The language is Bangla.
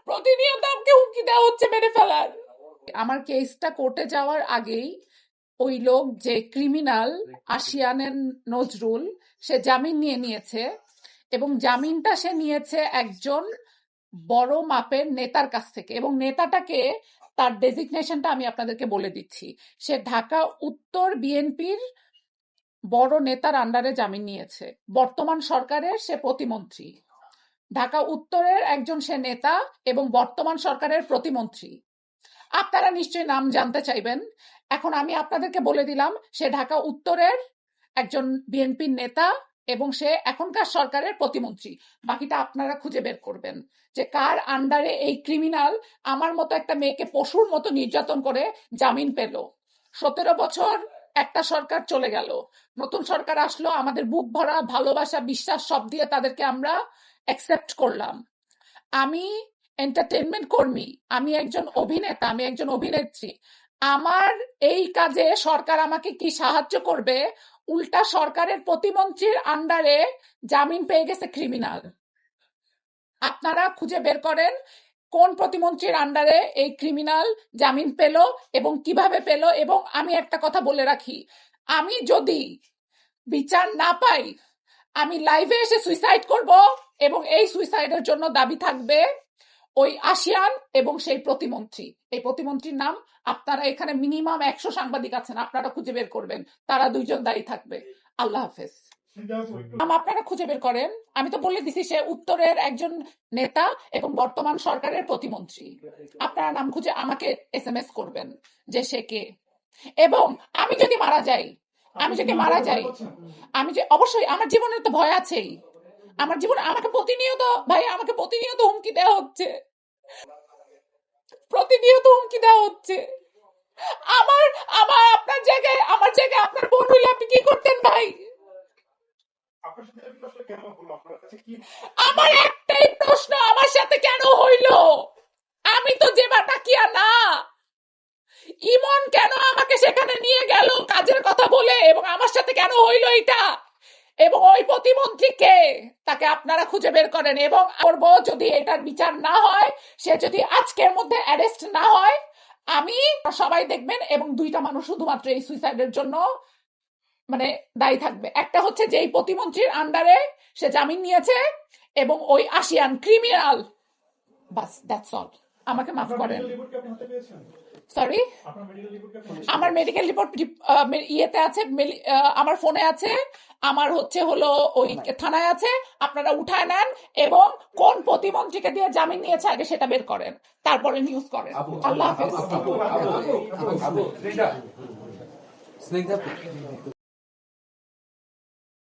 প্রতিনিয়ত আমাকে হুমকি দেওয়া হচ্ছে মেরে ফেলার। আমার কেসটা কোর্টে যাওয়ার আগেই ওই লোক যে ক্রিমিনাল আশিয়ানের নজরুল, সে জামিন নিয়েছে এবং জামিনটা সে নিয়েছে একজন বড় মাপের নেতার কাছ থেকে, এবং নেতাটাকে তার ডেজিগনেশনটা আমি আপনাদেরকে বলে দিচ্ছি। সে ঢাকা উত্তর বিএনপির বড় নেতার আন্ডারে জামিন নিয়েছে, বর্তমান সরকারের সে প্রতিমন্ত্রী। ঢাকা উত্তরের একজন সে নেতা এবং বর্তমান সরকারের প্রতিমন্ত্রী। আপনারা নিশ্চয়ই নাম জানতে চাইবেন, এখন আমি আপনাদেরকে বলে দিলাম সে ঢাকা উত্তরের একজন বিএনপির নেতা এবং সে এখনকার সরকারের প্রতিমন্ত্রী। বাকিটা আপনারা খুঁজে বের করবেন যে কার আন্ডারে এই ক্রিমিনাল আমার মতো একটা মেয়েকে পশুর মতো নির্যাতন করে জামিন পেল। 17 বছর একটা সরকার চলে গেল, নতুন সরকার আসলো, আমাদের বুক ভরা ভালোবাসা বিশ্বাস সব দিয়ে তাদেরকে আমরা অ্যাকসেপ্ট করলাম। আমি এন্টারটেনমেন্ট কর্মী, আমি একজন অভিনেতা, আমি একজন অভিনেত্রী। আমার এই কাজে সরকার আমাকে কি সাহায্য করবে? উল্টা সরকারের প্রতিমন্ত্রীর আন্ডারে জামিন পেয়ে গেছে ক্রিমিনাল। আপনারা খুঁজে বের করেন কোন প্রতিমন্ত্রীর আন্ডারে এই ক্রিমিনাল জামিন পেল এবং কিভাবে পেল। এবং আমি একটা কথা বলে রাখি, আমি যদি বিচার না পাই আমি লাইভে এসে সুইসাইড করব, এবং এই সুইসাইডের জন্য দাবি থাকবে ওই আশিয়ান এবং সেই প্রতিমন্ত্রী। এই প্রতিমন্ত্রীর নাম আপনারা এখানে মিনিমাম 100 সাংবাদিক আছেন, আপনারা খুঁজে বের করবেন, তারা দুইজন দায়ী থাকবে। আল্লাহ হাফেজ। আপনারা খুঁজে বের করেন, আমি তো বলে দিছি সে উত্তরের একজন নেতা এবং বর্তমান সরকারের প্রতিমন্ত্রী। আপনারা নাম খুঁজে আমাকে SMS করবেন যে সে কে। এবং আমি যদি মারা যাই, আমি যে অবশ্যই আমার জীবনের তো ভয় আছেই, আমার জীবন আমাকে প্রতিনিয়ত আমাকে প্রতিনিয়ত হুমকি দেওয়া হচ্ছে, আমার আমার আপনার জায়গায় আপনার বোন হইলে আপনি কি করতেন ভাই? আমার একটাই প্রশ্ন, আমার সাথে কেন হইলো? আমি তো যে বাটাকিয়া না। ইমন কেন আমাকে সেখানে নিয়ে গেল কাজের কথা বলে, এবং আমার সাথে কেন হইলো এটা? এবং ওই প্রতিমন্ত্রীকে, তাকে আপনারা খুঁজে বের করেন। এবং করবো যদি এটার বিচার না হয়, সে যদি আজকের মধ্যে অ্যারেস্ট না হয়, আমি সবাই দেখবেন, এবং দুইটা মানুষ শুধুমাত্র এই সুইসাইডের জন্য মানে দায়ী থাকবে। একটা হচ্ছে যে এই প্রতিমন্ত্রীর আন্ডারে সে জামিন নিয়েছে এবং ওই আশিয়ান ক্রিমিনাল। বাস, দ্যাটস অল। আমাকে মাফ করেন। সরি, আমার মেডিকেল রিপোর্ট ইয়েতে আছে, আমার ফোনে আছে, আমার হলো ওই থানায় আছে। আপনারা উঠায় নেন এবং কোন প্রতিমন্ত্রীকে দিয়ে জামিন নিয়েছে আগে সেটা বের করেন, তারপরে নিউজ করেন। আল্লাহ হাফেজ।